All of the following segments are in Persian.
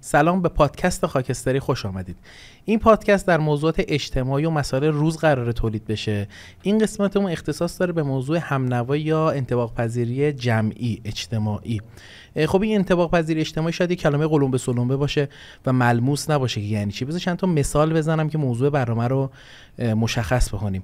سلام، به پادکست خاکستری خوش آمدید. این پادکست در موضوعات اجتماعی و مسائل روز قراره تولید بشه. این قسمتمون اختصاص داره به موضوع همنوایی یا انطباق پذیری جمعی اجتماعی. خب این انطباق پذیری اجتماعی شاید یک کلمه قلمبه سلمبه باشه و ملموس نباشه که یعنی چی. بذار چند تا مثال بزنم که موضوع برنامه رو مشخص بکنیم.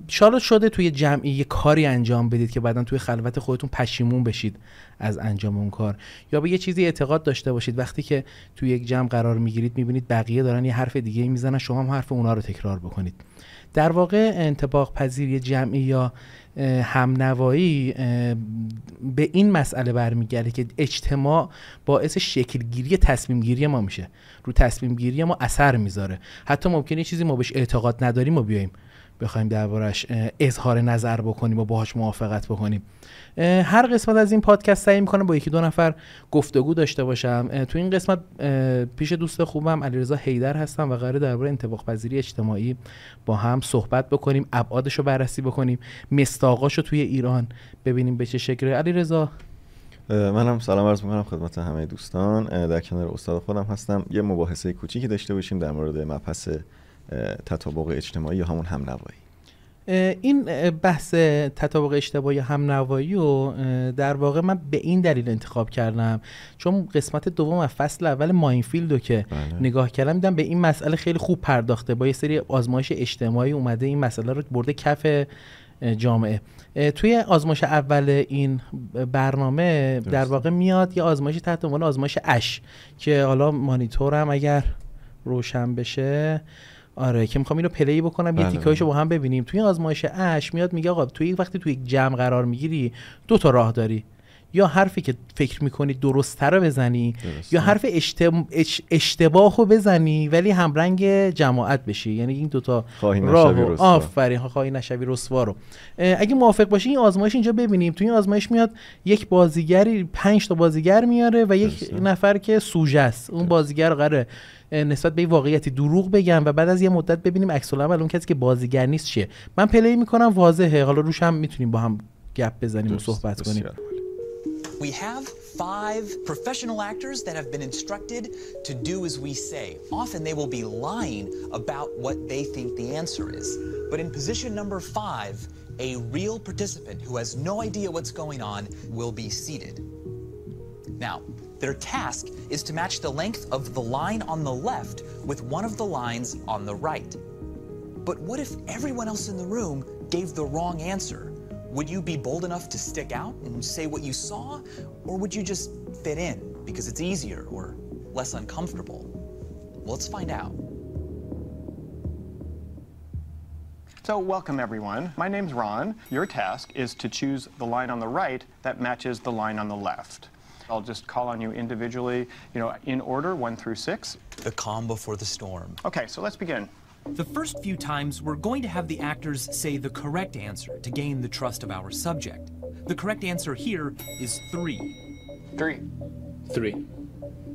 شاید شده توی جمعی یه کاری انجام بدید که بعداً توی خلوت خودتون پشیمون بشید از انجام اون کار، یا به یه چیزی اعتقاد داشته باشید وقتی که توی یک جمع قرار میگیرید میبینید بقیه دارن یه حرف دیگه میزنن، شما هم حرف اونا رو تکرار بکنید. در واقع انطباق پذیری جمعی یا همنوایی به این مسئله برمیگرده که اجتماع باعث شکلگیری تصمیم گیری ما میشه، رو تصمیم گیری ما اثر میذاره. حتی ممکنه چیزی ما بهش اعتقاد نداریم و بیایم بخوایم دربارش اظهار نظر بکنیم و باهاش موافقت بکنیم. هر قسمت از این پادکست سعی میکنم با یکی دو نفر گفتگو داشته باشم. تو این قسمت پیش دوست خوبم علیرضا حیدر هستم و قراره درباره انطباق پذیری اجتماعی با هم صحبت بکنیم، ابعادش رو بررسی بکنیم، مصداقاش رو توی ایران ببینیم به چه شکله. علیرضا، منم سلام عرض میکنم خدمت همه دوستان. در کنار استاد خودم هستم. یه مباحثه کوچیکی داشته باشیم در مورد مبحث تطابق اجتماعی یا همون همنوایی. این بحث تطابق اجتماعی همنوایی رو در واقع من به این دلیل انتخاب کردم چون قسمت دوم از فصل اول ماینفیلد رو که نگاه کردم دیدم به این مسئله خیلی خوب پرداخته، با یه سری آزمایش اجتماعی اومده این مسئله رو برده کف جامعه. توی آزمایش اول این برنامه در واقع میاد یه آزمایش تحت عنوان آزمایش اش که حالا مانیتورم اگر روشن بشه، آره، که میخوام اینو پلی بکنم یه تیکایشو با هم ببینیم. توی آزمایش اش میاد میگه آقا توی وقتی توی یک جمع قرار میگیری دو تا راه داری، یا حرفی که فکر میکنی درسته رو بزنی یا حرف اشتباهو بزنی ولی همرنگ جماعت بشی، یعنی این دوتا راه. آفرین، خواهی نشوی رسوا رو. اگه موافق باشی این آزمایش اینجا ببینیم. توی این آزمایش میاد یک بازیگری 5 تا بازیگر میاره و یک نفر که سوژه است. اون بازیگر قراره نسبت به واقعیتی دروغ بگم و بعد از یه مدت ببینیم عکس العمل اون کسی که بازیگر نیست چیه. من پلی میکنم، واضحه، حالا روش هم میتونیم با هم گپ بزنیم و صحبت کنیم. We have 5 professional actors that have been instructed to do as we say. Often they will be lying about what they think the answer is. But in position number 5, a real participant who has no idea what's going on will be seated. Now, their task is to match the length of the line on the left with one of the lines on the right. But what if everyone else in the room gave the wrong answer? Would you be bold enough to stick out and say what you saw, or would you just fit in because it's easier or less uncomfortable? Well, let's find out. So, welcome everyone. My name's Ron. Your task is to choose the line on the right that matches the line on the left. I'll just call on you individually, in order, 1 through 6. The calm before the storm. Okay, so let's begin. The first few times, we're going to have the actors say the correct answer to gain the trust of our subject. The correct answer here is 3. 3. 3.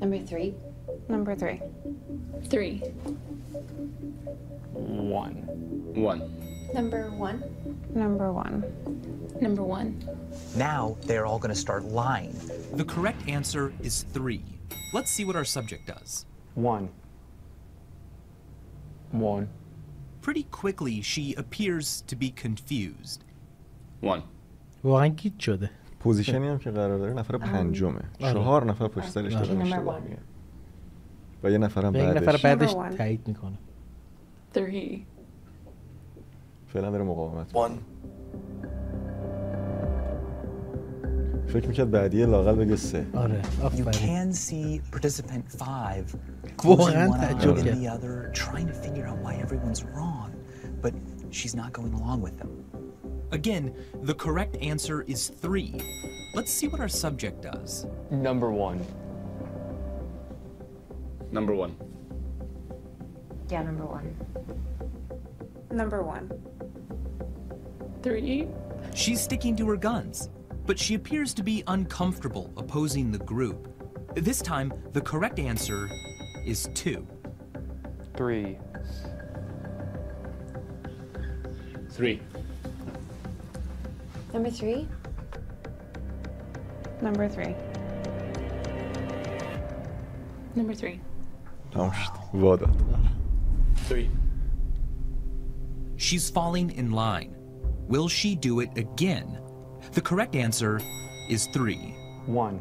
Number 3. Number 3. 3. 1. 1. Number 1. Number 1. Number 1. Now they're all going to start lying. The correct answer is 3. Let's see what our subject does. 1. 1. Pretty quickly, she appears to be confused. 1. واقعا گیج شده. پوزیشنی هم که قرار داره نفر پنجمه. 4 نفر پشت سرش دارن اشتباه میگن. و یه نفرم بعدش تایید میکنه. 3. فعلا داره مقاومت. 1. فکر میکرد بعدیه لاقل بگه 3. آره، You آفرین. can see participant 5 closing واقعا one eye تعجب and کرد. the other, trying to figure out why everyone's wrong, but she's not going along with them. Again, the correct answer is 3. Let's see what our subject does. Number 1. Number 1. Yeah, number 1. Number 1. 3. She's sticking to her guns, but she appears to be uncomfortable opposing the group. This time, the correct answer is 2. 3. 3. Number 3. Number 3. Number 3. تمام شد. واداد. 3. She's falling in line. Will she do it again? The correct answer is 3. 1.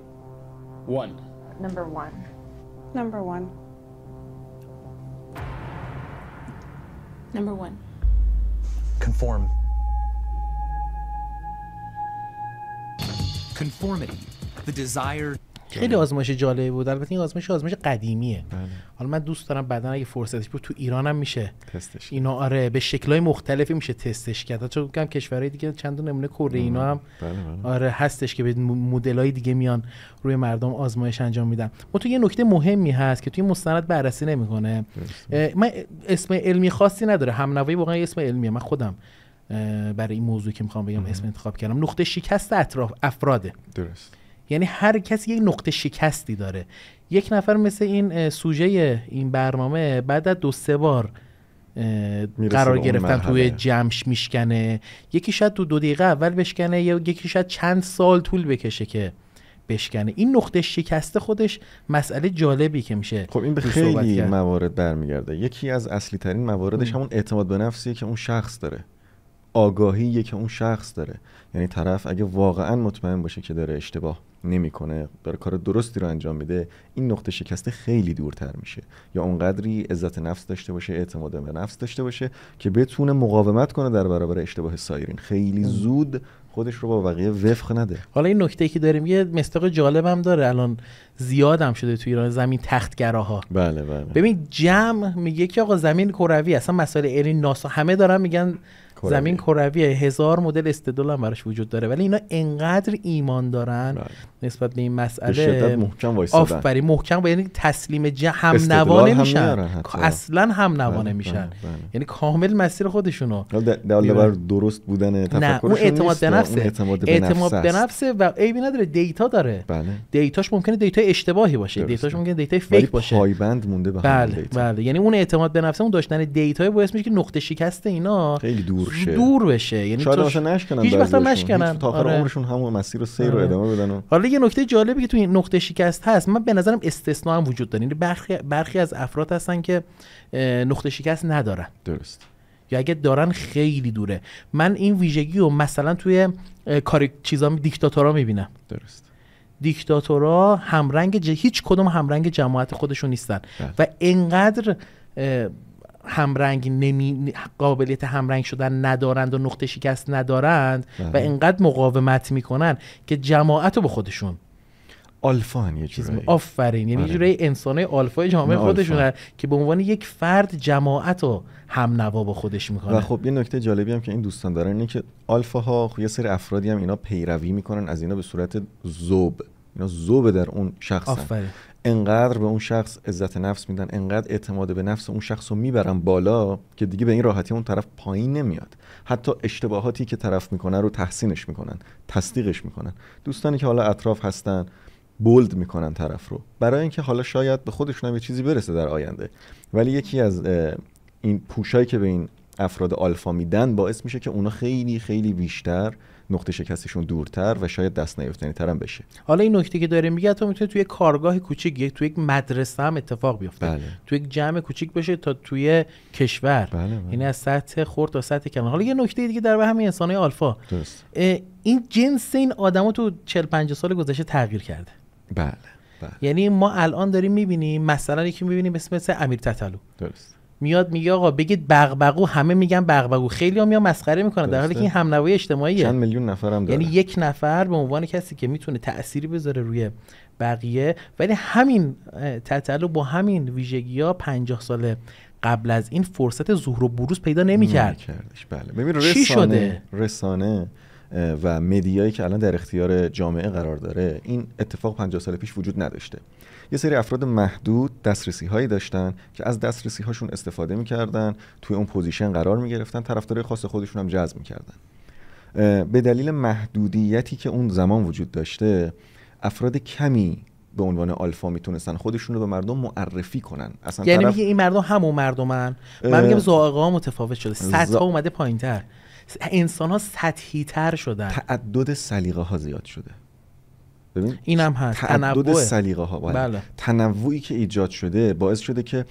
1. Number 1. Number 1. Number 1. Conform. Conformity. The desire. خیلی آزمایش جالبی بود. البته این آزمایش قدیمیه. حالا من دوست دارم بعداً اگه فرصتش بود تو ایران هم میشه تستش. اینا آره به شکل‌های مختلفی میشه تستش کرد. چون میگم کشورهای دیگه چند تا نمونه کره اینا هم آره هستش که به مدل‌های دیگه میان روی مردم آزمایش انجام میدن. ما تو یه نکته مهمی هست که توی مستند بررسی نمیکنه. من اسم علمی خاصی نداره. همنوایی واقعا اسم علمیه. من خودم برای این موضوع که میخوام بگم اسم انتخاب کردم. نقطه شکست افراده. درست. یعنی هر کسی یک نقطه شکستی داره. یک نفر مثل این سوژه این برنامه بعد از 2-3 بار قرار گرفتن توی جمعش میشکنه. یکی شاید تو 2 دقیقه اول بشکنه یا یکی شاید چند سال طول بکشه که بشکنه. این نقطه شکسته خودش مسئله جالبی که میشه. خب این به خیلی موارد برمیگرده. یکی از اصلی ترین مواردش همون اعتماد به نفسیه که اون شخص داره. آگاهیه که اون شخص داره. یعنی طرف اگه واقعا مطمئن باشه که داره اشتباه نمیکنه، داره کار درستی رو انجام میده، این نقطه شکسته خیلی دورتر میشه. یا اونقدری عزت نفس داشته باشه، اعتماد به نفس داشته باشه که بتونه مقاومت کنه در برابر اشتباه سایرین. خیلی زود خودش رو با بقیه وفق نده. حالا این نکته‌ای که داریم یه مصداق جالبم داره، الان زیادم شده تو ایران، زمین تختگراها. بله بله. ببین جمع میگه که آقا زمین کروی، اصلا مسائل علمی ناسا همه دارن میگن زمین کرویه، 1000 مدل استدلال هم براش وجود داره، ولی اینا انقدر ایمان دارن نسبت به این مسئله به شدت محکم وایسادن. آفرین محکم، یعنی تسلیم هم نوا نمیشن، اصلا هم نوا نمیشن، یعنی کامل مسیر خودشونو داله بر درست بودن تفکرشون نیست. اعتماد به نفسه، اعتماد به نفسه و عیبی نداره، دیتا داره. بله. دیتاش ممکنه دیتا اشتباهی باشه، دیتاش ممکنه دیتا فیک باشه، پایبند مونده به همون دیتا. بله، یعنی اون اعتماد به نفسه، اون داشتن دیتای باعث میشه که نقطه شکست اینا خیلی دور بشه. یعنی شاید اصلا نشکنن، هیچ وقت نشکنن، تا آخر عمرشون همون مسیر رو سیر رو ادامه بدن. حالا یه نکته جالبی که تو این نقطه شکست هست، من به نظرم استثناء هم وجود داره. یعنی برخی از افراد هستن که نقطه شکست ندارن. درست. یا اگه دارن خیلی دوره. من این ویژگی رو مثلا توی کار چیزا دیکتاتورا میبینم. درست. دیکتاتورا همرنگ هیچ کدوم همرنگ جماعت خودشون نیستن و اینقدر همرنگ قابلیت همرنگ شدن ندارند و نقطه شکست ندارند و اینقدر مقاومت میکنن که جماعت رو به خودشون آلفا هن یه جورایی. آفرین، یعنی یه جورایی انسانای آلفای جامعه خودشون که به عنوان یک فرد جماعت رو هم نوا با خودش میکنه. و خب یه نکته جالبی هم که این دوستان دارن اینه که آلفاها خب یه سری افرادی هم اینا پیروی میکنن از اینا به صورت ذوب. اینا ذوب در اون شخصن. انقدر به اون شخص عزت نفس میدن، انقدر اعتماد به نفس اون شخص رو میبرن بالا که دیگه به این راحتی اون طرف پایین نمیاد. حتی اشتباهاتی که طرف میکنه رو تحسینش میکنن، تصدیقش میکنن. دوستانی که حالا اطراف هستن بولد میکنن طرف رو برای اینکه حالا شاید به خودشون هم یه چیزی برسه در آینده. ولی یکی از این پوشایی که به این افراد آلفا میدن باعث میشه که اونا خیلی خیلی بیشتر نقطه شکستشون دورتر و شاید دست نیافتنی تر هم بشه. حالا این نکته که داره میگه تو میتونه توی کارگاه کوچیک، توی یک مدرسه هم اتفاق بیفته. توی یک جمع کوچیک بشه تا توی کشور. یعنی از سطح خرد تا سطح کلان. حالا یه نکته دیگه در همین انسان‌های آلفا، این جنس این آدما تو 40-50 سال گذشته تغییر کرده. بله. یعنی ما الان داریم میبینیم مثلا یکی میبینیم مثل امیر تتلو. درست. میاد میگه آقا بگید بغبغو، همه میگن بغبغو، خیلی هم میان مسخره میکنن، در حالی که این همنوایی اجتماعیه. چند میلیون نفر هم داره. یعنی یک نفر به عنوان کسی که میتونه تأثیری بذاره روی بقیه، ولی همین تتلو با همین ویژگی‌ها 50 سال قبل از این فرصت ظهور و بروز پیدا نمی‌کرد. بله. ببین رسانه و مدیایی که الان در اختیار جامعه قرار داره، این اتفاق 50 سال پیش وجود نداشته. یه سری افراد محدود دسترسی هایی داشتن که از دسترسی هاشون استفاده میکردن، توی اون پوزیشن قرار میگرفتن، طرفدارای خاص خودشون هم جذب میکردن. به دلیل محدودیتی که اون زمان وجود داشته، افراد کمی به عنوان آلفا میتونستن خودشون رو به مردم معرفی کنن. اصلا یعنی میگه این مردم همون مردمن. من میگم ذائقه ها متفاوت شده، سطح ها اومده پایین‌تر، انسان ها سطحی تر شدن، تعدد سلیقه ها زیاد شده. ببین اینم هست تعدد سلیقه ها. بله. تنوعی که ایجاد شده باعث شده که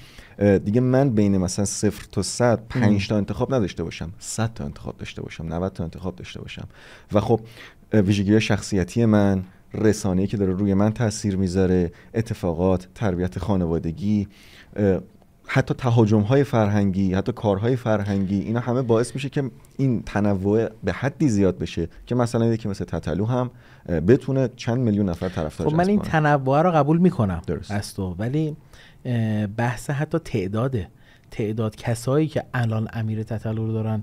دیگه من بین مثلا 0 تا 100 5 تا انتخاب نداشته باشم، 100 تا انتخاب داشته باشم، 90 تا انتخاب داشته باشم. و خب ویژگی شخصیتی من، رسانه‌ای که داره روی من تاثیر میذاره، اتفاقات، تربیت خانوادگی، حتی تهاجم‌های فرهنگی، حتی کارهای فرهنگی، اینا همه باعث میشه که این تنوع به حدی زیاد بشه که مثلا یکی مثل تتلو هم بتونه چند میلیون نفر طرفدار جذب کنه. خب من این تنوع رو قبول میکنم درست. از تو، ولی بحث حتی تعداد کسایی که الان امیر تتلو رو دارن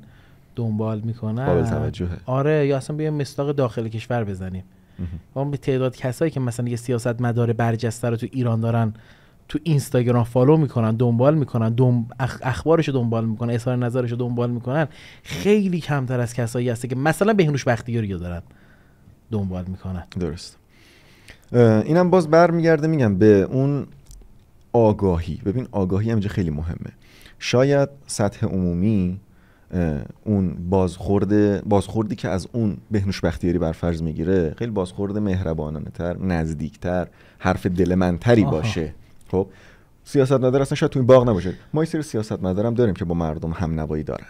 دنبال میکنن قابل توجهه. آره، یا اصلا بیایم مصداق داخل کشور بزنیم. اون به تعداد کسایی که مثلا یه سیاستمدار برجسته رو تو ایران دارن تو اینستاگرام فالو میکنن، دنبال میکنن، اخبارشو دنبال میکنن، اظهار نظرشو دنبال میکنن، خیلی کمتر از کسایی هست که مثلا بهنوش بختیاری رو دارن دنبال میکنن. درست. اینم باز برمیگرده میگم به اون آگاهی. ببین آگاهی اینجا خیلی مهمه. شاید سطح عمومی اون بازخوردی که از اون بهنوش بختیاری برفرض میگیره خیلی بازخورد مهربانانه تر، نزدیکتر، حرف دلمندتری باشه. خب سیاستمدار اصلا شاید تو این باغ نباشه. ما یه سری سیاستمدارم داریم که با مردم هم نوایی دارن،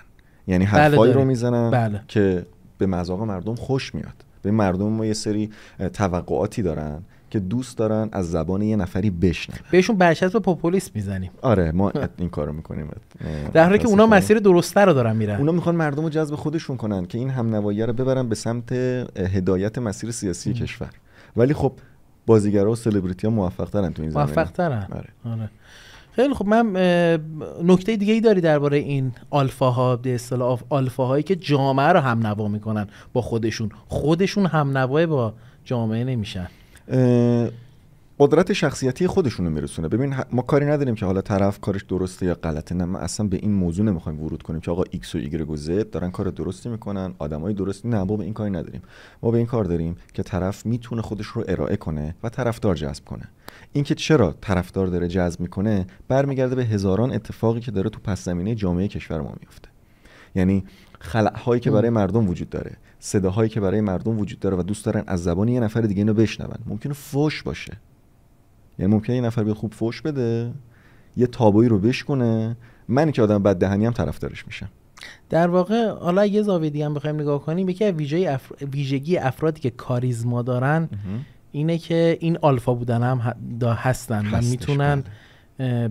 یعنی حرفایی رو میزنن که به مذاق مردم خوش میاد. به مردم ما یه سری توقعاتی دارن که دوست دارن از زبان یه نفری بشنون. بهشون برچسب پوپولیسم میزنیم. آره ما این کارو میکنیم. در حالی که اونا مسیر درسته رو دارن میرن. اونا میخوان مردم رو جذب خودشون کنن که این هم نوایی رو ببرن به سمت هدایت مسیر سیاسی کشور. ولی خب بازیگرا و سلبریتی ها موفق ترن تو این زمینه. موفق ترن. آره. خیلی خب، من نکته دیگه ای داری درباره این آلفاها، به اصطلاح آلفاهایی که جامعه رو هم نوا میکنن با خودشون هم نوای با جامعه نمیشن؟ قدرت شخصیتی خودشون رو میرسونه. ببین ما کاری نداریم که حالا طرف کارش درسته یا غلطه، نه، ما اصلا به این موضوع نمیخوایم ورود کنیم که آقا ایکس و ایگرگ و زد دارن کار درستی میکنن، آدمای درستی، نه، ما به این کاری نداریم. ما به این کار داریم که طرف میتونه خودش رو ارائه کنه و طرفدار جذب کنه. اینکه چرا طرفدار داره جذب میکنه برمیگرده به هزاران اتفاقی که داره تو پس زمینه جامعه کشور ما میفته. یعنی خلأهایی که برای مردم وجود داره، صداهایی که برای مردم وجود داره و دوست دارن از زبان یه نفر دیگه اینو بشنون. ممکنه فحش باشه، یعنی ممکنه یه نفر بیاد خوب فحش بده، یه تابویی رو بشکنه، من که آدم بد دهنی هم طرفدارش میشم. در واقع حالا یه زاویه دیگه هم بخوایم نگاه کنیم، یکی از ویژگی افرادی که کاریزما دارن اینه که این آلفا بودن هم هستن و میتونن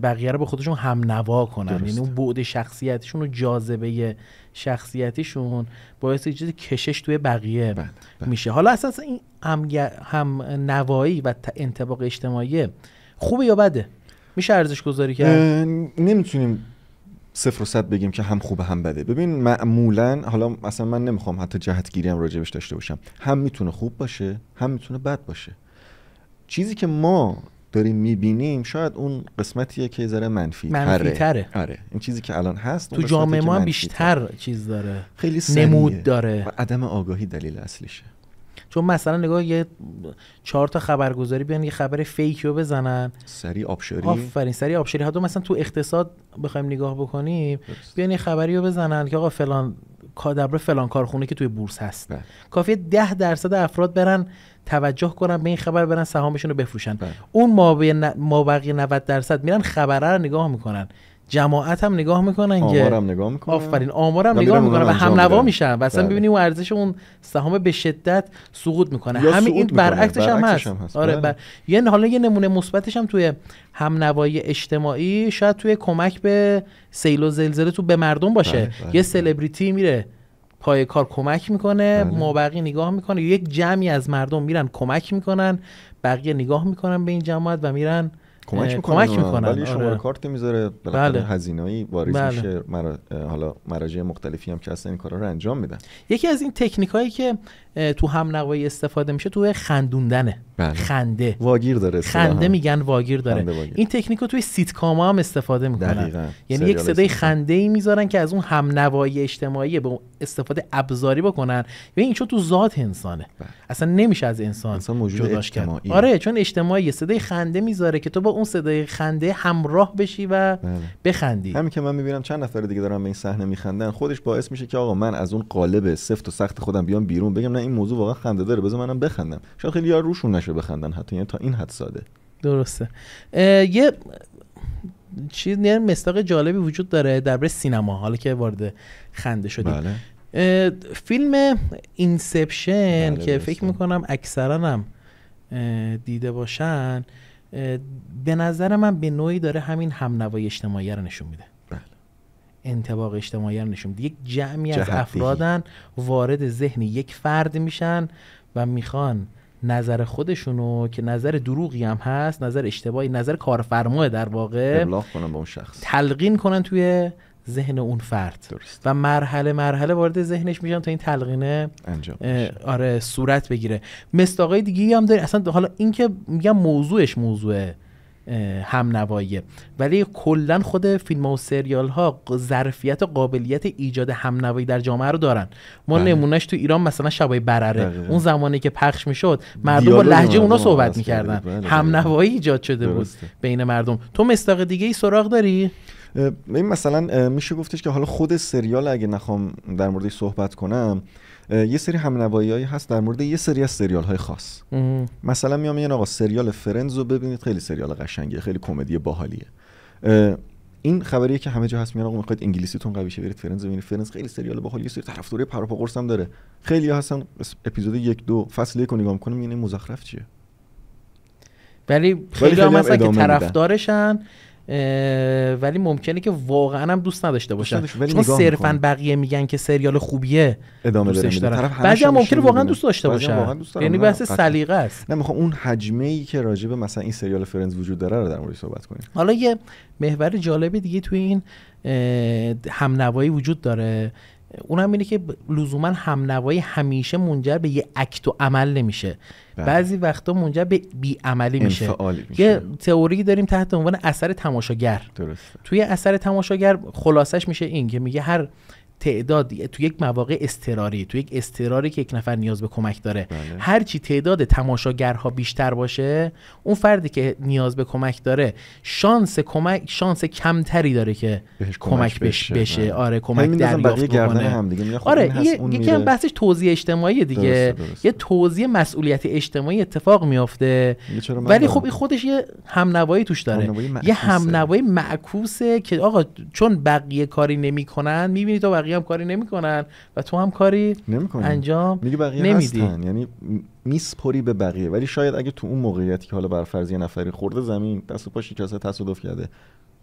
بقیه رو به خودشون هم نوا کنن. یعنی اون بعد شخصیتشون و جاذبه شخصیتیشون باعث ایجاد کشش توی بقیه میشه. حالا اساسا این هم نوایی و انطباق اجتماعی خوبه یا بده؟ میشه ارزش گذاری کرد؟ نمیتونیم 0 و 100 بگیم که هم خوبه هم بده. ببین معمولا، حالا اصلا من نمیخوام حتی جهتگیری هم راجبش داشته باشم، هم میتونه خوب باشه هم میتونه بد باشه. چیزی که ما داریم میبینیم شاید اون قسمتیه که ذره منفی تره. آره، این چیزی که الان هست تو جامعه ما بیشتر چیز داره، خیلی نمود داره و عدم آگاهی دلیل اصلیشه. چون مثلا نگاه یه 4 تا خبرگزاری بیان یه خبر فیک رو بزنن، سریع آبشاری، آفرین سریع آبشاری. حتی مثلا تو اقتصاد بخوایم نگاه بکنیم، بیان یه خبری رو بزنن که آقا فلان کادبر فلان کارخونه که توی بورس هست، کافیه 10% افراد برن توجه کنن به این خبر، برن سهامشون رو بفروشن. اون مابقی 90% میرن خبره رو نگاه میکنن، جماعت هم نگاه میکنن، آمارم نگاه میکنن، آفرین آمارم نگاه میکنن و هم نوا میشن و اصلا ببینی اون ارزش اون سهام به شدت سقوط میکنه. همین این برعکسش هم هست. آره حالا یه نمونه مثبتش هم توی هم نوایی اجتماعی شاید توی کمک به سیل و زلزله تو به مردم باشه. یه سلبریتی میره پای کار کمک میکنه، مابقی نگاه میکنه، یک جمعی از مردم میرن کمک میکنن، بقیه نگاه میکنن به این جماعت و میرن کمک میکنن. ولی شماره کارت میذاره، بالاخره هزینه‌ای واریز میشه. حالا مراجع مختلفی هم که اصلا این کارا رو انجام میدن. یکی از این تکنیکایی که تو هم نوایی استفاده میشه تو خندوندنه. خنده واگیر داره، خنده میگن واگیر داره. این تکنیک رو توی سیتکام هم استفاده میکنن. یعنی یک صدای خنده‌ای میذارن که از اون هم نوایی اجتماعی به استفاده ابزاری بکنن. این چون تو ذات انسانه، اصلا نمیشه از انسان موجود اجتماعی. آره، چون اجتماعی صدای خنده میذاره که تو با اون صدای خنده همراه بشی و بخندی. همین که من میبینم چند نفر دیگه دارن به این صحنه میخندن، خودش باعث میشه که آقا من از اون قالب سفت و سخت خودم بیام بیرون، بگم نه این موضوع واقعا خنده داره، بذار منم بخندم. شاید خیلی یار روشون نشه بخندن حتی، یعنی تا این حد ساده. درسته. یه چیز یه مصداق جالبی وجود داره درباره سینما، حالا که وارد خنده شدیم. بله. فیلم اینسپشن بله که فکر میکنم اکثرا هم دیده باشن، به نظر من به نوعی داره همین همنوایی اجتماعی رو نشون میده. بله. انطباق اجتماعی رو نشون میده. یک جمعی از افرادن وارد ذهن یک فرد میشن و میخوان نظر خودشونو که نظر دروغی هم هست، نظر اشتباهی، نظر کارفرماه در واقع ابلاغ کنن به اون شخص، تلقین کنن توی ذهن اون فرد. درست. و مرحله مرحله وارد ذهنش میشن تا این تلقینه انجام آره صورت بگیره. مصداقای دیگه هم داره. اصلا حالا این که میگم موضوعش موضوع همنواییه، ولی کلا خود فیلم و سریال ها ظرفیت و قابلیت ایجاد همنوایی در جامعه رو دارن. ما نمونهش تو ایران مثلا شبای برره، اون زمانی که پخش میشد مردم با لهجه اونا صحبت میکردن، همنوایی ایجاد شده بود بین مردم. تو مصداق دیگه ای سراغ داری؟ این مثلا میشه گفتش که حالا خود سریال اگه نخوام در موردش صحبت کنم، یه سری همنوایی‌هایی هست در مورد یه سری از سریال‌های خاص. مثلا میگن آقا سریال فرندز رو ببینید، خیلی سریال قشنگیه، خیلی کمدی باحالیه. این خبریه که همه جا هست، میگن آقا میخواید انگلیسیتون قوی شه برید فرندز ببینید، فرندز خیلی سریال باحالیه، یه سری طرفدارای پروپا قرص هم داره. خیلی هستن اپیزود 1 2 فصل 1 رو نگاه می‌کنن میگن این مزخرف چیه. ولی خیلی هم هستن که طرفدارشن، ولی ممکنه که واقعا هم دوست نداشته باشن، چون صرفا بقیه میگن که سریال خوبیه دوستش دارن. بعضی هم ممکنه واقعا دوست داشته باشن، یعنی بحث سلیقه است. نه میخوام اون حجمه‌ای که راجع به مثلا این سریال فرندز وجود داره رو در موردش صحبت کنیم. حالا یه محور جالب دیگه توی این همنوایی وجود داره، اونم اینه که لزوما همنوایی همیشه منجر به یه اکت و عمل نمیشه. بعضی وقتا منجر به بی‌عملی میشه. یه تئوری داریم تحت عنوان اثر تماشاگر. درسته. توی اثر تماشاگر خلاصش میشه این که میگه هر تعداد تو یک مواقع اضطراری، تو یک اضطراری که یک نفر نیاز به کمک داره، هر چی تعداد تماشاگرها بیشتر باشه، اون فردی که نیاز به کمک داره شانس کمتری داره که کمک بشه. آره کمک دریافت بکنه. آره یکی هم بحثش توزیع اجتماعی دیگه. یه توزیع مسئولیت اجتماعی اتفاق میفته، ولی خب این خودش یه همنوایی توش داره. یه همنوایی معکوسه که آقا چون بقیه کاری نمیکنن، میبینی تو بقیه هم کاری نمیکنن و تو هم کاری انجام نمیدی، یعنی میسپری به بقیه. ولی شاید اگه تو اون موقعیتی که حالا بر فرض یه نفری خورده زمین، دست و پاش شکسته، تصادف کرده،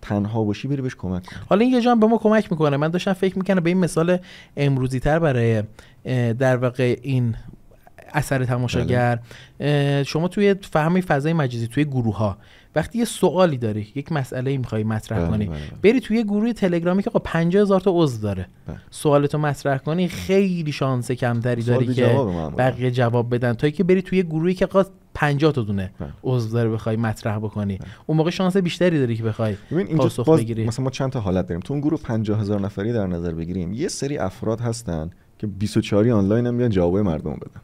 تنها باشی، بری بهش کمک کن. حالا این یه جا به ما کمک میکنه. من داشتم فکر میکنم به این مثال امروزی تر برای در واقع این اثر تماشاگر. شما توی فهم فضای مجازی، توی گروه ها، وقتی یه سوالی داری، یک مسئله میخوای مطرح کنی، بری توی گروه تلگرامی که آقا 50,000 تا عضو داره، سوالتو مطرح کنی، خیلی شانس کمتری داری که بقیه جواب بدن، تا اینکه بری توی گروهی که آقا 50 تا دونه عضو داره بخوای مطرح بکنی. اون موقع شانس بیشتری داری که بخوای پاسخ بگیری. مثلا ما چند تا حالت داریم تو اون گروه. 50,000 نفری در نظر بگیریم، یه سری افراد هستن که 24 آنلاین هم میان جواب مردم بدن.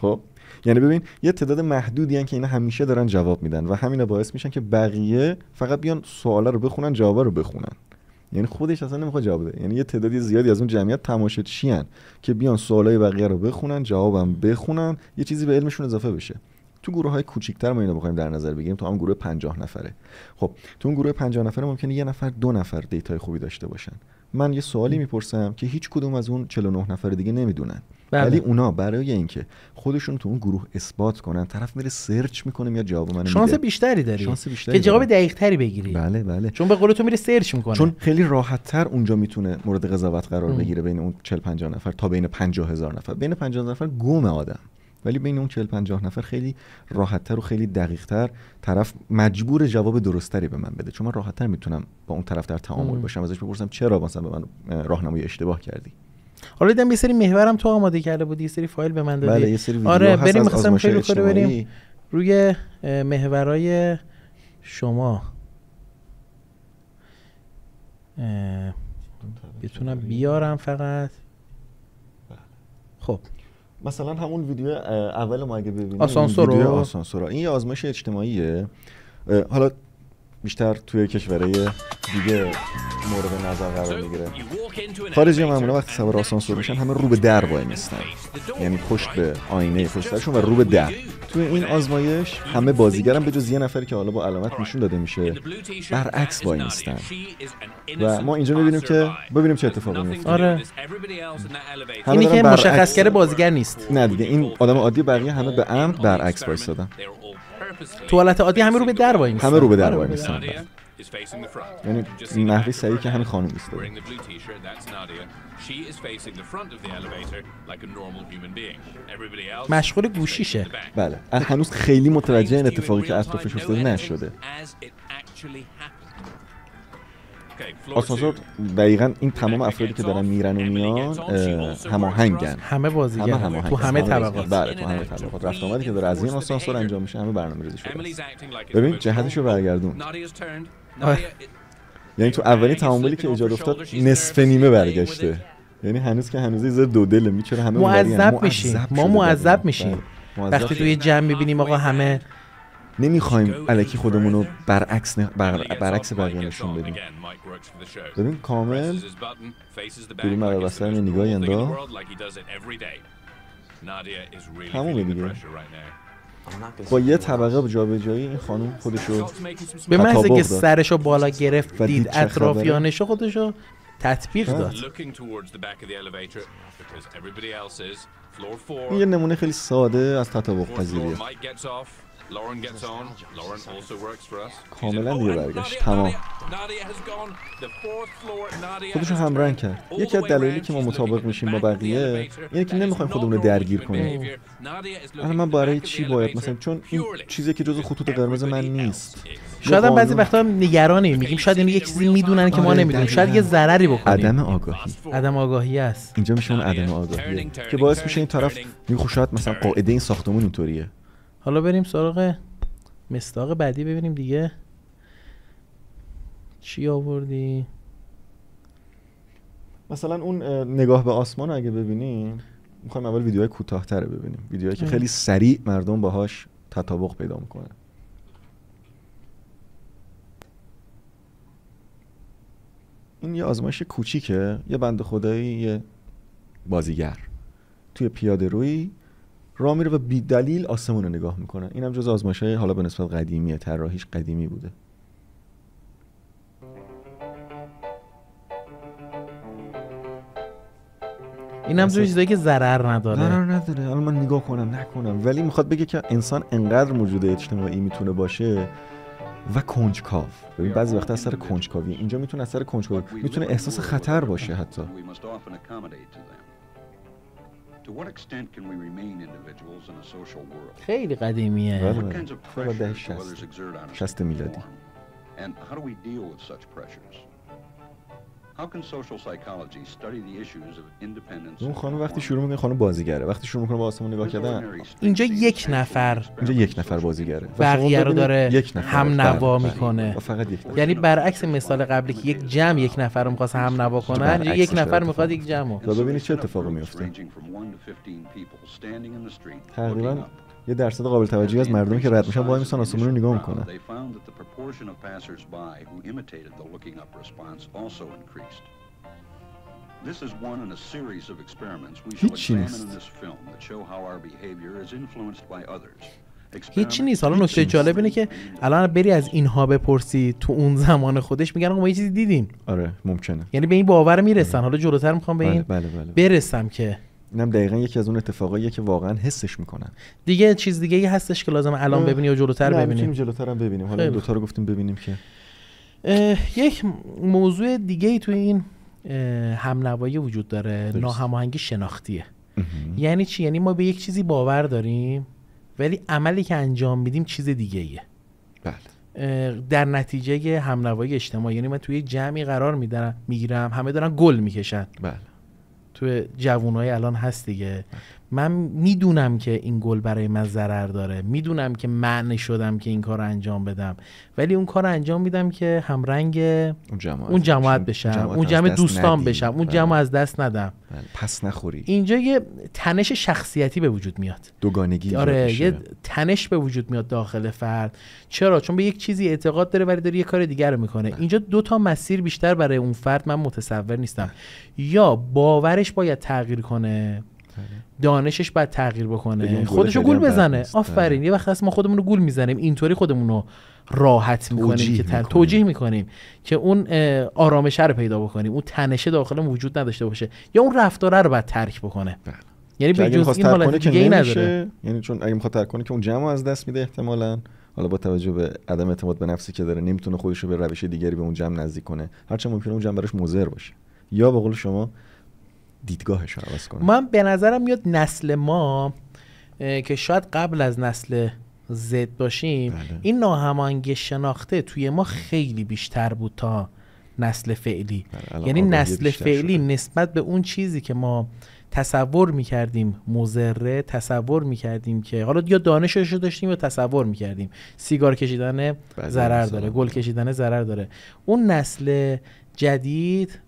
خب یعنی ببین یه تعداد محدودی ان که اینا همیشه دارن جواب میدن و همینا باعث میشن که بقیه فقط بیان سوالا رو بخونن، جوابا رو بخونن. یعنی خودش اصلا نمیخواد جواب بده. یعنی یه تعدادی زیادی از اون جمعیت تماشاچی ان که بیان سوالای بقیه رو بخونن، جوابم بخونن، یه چیزی به علمشون اضافه بشه. تو گروه‌های کوچیک‌تر ما اینو بخوایم در نظر بگیریم، تو هم گروه 50 نفره. خب تو اون گروه 50 نفره ممکنه یه نفر 2 نفر دیتای خوبی داشته باشن. من یه سوالی میپرسم که هیچ کدوم از اون 49 نفر دیگه نمیدونن. ولی اونا برای اینکه خودشون تو اون گروه اثبات کنن، طرف میره سرچ میکنه، میاد جواب منو میده. شانس بیشتری داری که جواب دقیق تری بگیری. بله. چون به قول تو میره سرچ میکنه. چون خیلی راحت تر اونجا میتونه مورد قضاوت قرار بگیره بین اون 40-50 نفر تا بین 50,000 نفر. بین 50,000 نفر گم آدم، ولی بین اون 40-50 نفر خیلی راحت‌تر و خیلی دقیق‌تر طرف مجبور جواب درستری به من بده، چون من راحت‌تر میتونم با اون طرف در تعامل باشم، ازش بپرسم چرا مثلا به من راهنمای اشتباه کردی. حالا دیدم یه سری محورم تو آماده کرده بودی، یه سری فایل به من دادی. بله، یه سری ویدیو آره هست. بریم از آزمایش اجتماعی بریم روی محورای شما. بتونم بیارم فقط. خب مثلا همون ویدیو اول ما اگه ببینیم، ویدیو آسانسور، این یه آزمایش اجتماعیه. حالا بیشتر توی کشورهای دیگه مورد نظر قرار میگیره. خارجی معمولا وقتی سوار آسانسور میشن همه رو به در وای میستن، یعنی پشت به آینه پشت سرشون و رو به در. توی این آزمایش همه بازیگرم به جز یه نفری که حالا با علامت نشون داده میشه برعکس وای میستن و ما اینجا میبینیم که ببینیم چه اتفاقی میفته. آره اینی که مشخص کرده بازیگر نیست. نه دیگه این آدم عادی، بقیه همه به عمد برعکس وایسادن. توالت عادی همه رو به در وای میستن. همه رو به در وای میستن. یعنی نحوی صحیح که همین خانم ایستاده. مشغول گوشیشه. بله. هنوز خیلی متوجه این اتفاقی که اطرافش افتاده نشده. آسانسور دقیقاً این تمام افرادی که دارن میرن و میان هماهنگن. همه بازیگر تو همه طبقات. بله تو همه طبقات. رفت آمدی که داره از این آسانسور انجام میشه همه برنامه‌ریزی شده. ببین جهتشو برگردون. یعنی تو اولین تعاملی که ایجاد افتاد نصف نیمه برگشته. یعنی هنوز که هنوز یه دو دل میچره همه معذب میشیم. ما معذب میشیم. وقتی توی جمع میبینیم آقا همه نمیخوایم الکی خودمون رو برعکس بقیه نشون بدیم. ببین کامل بریم برای بستر نگاهی انداخت همون دیگه. با یه طبقه جابجایی این خانم خودشو به محض که سرشو بالا گرفت دید اطرافیانشو خودشو تطبیق داد. این یه نمونه خیلی ساده از تطابق پذیریه. کاملا دیگه برگشت تمام خودشو همرنگ کرد. یکی از دلایلی که ما مطابق میشیم با بقیه اینه که نمیخوایم خودمون رو درگیر کنیم. الان من برای چی باید مثلا چون این چیزی که جزو خطوط قرمز من نیست. شاید هم بعضی وقتا نگرانیم میگیم شاید اینو یه چیزی میدونن که ما نمیدونیم، شاید یه ضرری بکنیم. عدم آگاهی است. اینجا میشه اون عدم آگاهیه که باعث میشه این طرف میگه شاید مثلا قاعده این ساختمون اینطوریه. حالا بریم سراغ مصداق بعدی ببینیم دیگه چی آوردی. مثلا اون نگاه به آسمان اگه ببینیم میخوایم اول ویدیوهای کوتاه‌تر ببینیم، ویدیوهایی که خیلی سریع مردم باهاش تطابق پیدا میکنن. این یه آزمایش کوچیکه. یه بنده خدایی یه بازیگر توی پیاده روی راه میره و بی دلیل آسمون رو نگاه میکنه. اینم جز آزمایش‌های حالا به نسبت قدیمیه، طراحیش قدیمی بوده. اینم جز چیزایی که ضرر نداره. الان من نگاه کنم نکنم، ولی میخواد بگه که انسان انقدر موجود اجتماعی میتونه باشه و کنجکاو. ببین بعضی وقتا از سر کنجکاوی اینجا میتونه از سر کنجکاوی میتونه احساس خطر باشه حتی. خیلی قدیمیه. بله دهه 60 میلادی. اون خانم وقتی شروع میکنه خانم بازیگره، وقتی شروع میکنه با آسمون نگاه کردن اینجا یک نفر بازیگره بقیه رو داره هم نوا میکنه. فقط یک نفر. یعنی برعکس مثال قبلی که یک جمع یک نفر رو میخواست هم نوا کنه، اینجا یک نفر میخواد یک جمع رو. ببینید چه اتفاقی میفته. تقریبا یه درصد قابل توجهی از مردمی که رد میشن وای میسن آسمون رو نگاه میکنن. هیچی نیست. حالا نکته جالب اینه که الان بری از اینها بپرسی تو اون زمان خودش میگن ما یه چیزی دیدیم. آره ممکنه. یعنی به این باور میرسن. حالا جلوتر میخوام به این برسم که اینم دقیقاً یکی از اون اتفاقاییه که واقعاً حسش میکنن. دیگه چیز دیگه ای هستش که لازم الان ببینی و جلوتر ببینیم. جلوتر هم ببینیم. حالا دو تا رو گفتیم ببینیم که یک موضوع دیگه ای توی این همنوایی وجود داره. ناهماهنگی شناختیه. یعنی چی؟ یعنی ما به یک چیزی باور داریم ولی عملی که انجام میدیم چیز دیگه ایه. بله. در نتیجه همنوایی اجتماعی، یعنی من توی جمعی قرار میگیرم همه دارن گل میکشن. بله. توی جوونای الان هست دیگه. من میدونم که این گل برای من ضرر داره، میدونم که معنی شدم که این کار رو انجام بدم، ولی اون کار رو انجام میدم که همرنگ اون جماعت بشم، اون جمع دوستان بشم، اون جمع از دست ندم، پس نخوری. اینجا یه تنش شخصیتی به وجود میاد، دوگانگی. آره یه تنش به وجود میاد داخل فرد. چرا؟ چون به یک چیزی اعتقاد داره ولی داره یه کار دیگر رو میکنه. اینجا دو تا مسیر بیشتر برای اون فرد من متصور نیستم. یا باورش باید تغییر کنه، دانشش باید تغییر بکنه، خودشو گول بزنه. آفرین. یه وقت هست ما خودمون رو گول میزنیم، اینطوری خودمون رو راحت میکنیم که توجیه میکنیم که اون آرامش رو پیدا بکنیم، اون تنشه داخلمون وجود نداشته باشه، یا اون رفتاره رو باید ترک بکنه. یعنی به جز این حالت دیگه ای نداره. یعنی چون اگه میخواد ترک کنه که اون جمع از دست میده احتمالاً، حالا با توجه به عدم اعتماد به نفسی که داره نمیتونه خودش رو به روش دیگری به اون جمع نزدیک کنه، هرچند ممکنه اون جمع براش مضر باشه، یا به قول شما دیدگاهش رو عوض کنه. من به نظرم میاد نسل ما که شاید قبل از نسل زد باشیم، این ناهماهنگی شناخته توی ما خیلی بیشتر بود تا نسل فعلی. یعنی نسل فعلی نسبت به اون چیزی که ما تصور میکردیم مضره، تصور میکردیم که حالا یا دانشش رو داشتیم یا تصور میکردیم سیگار کشیدن ضرر داره، گل کشیدن ضرر داره. اون نسل جدید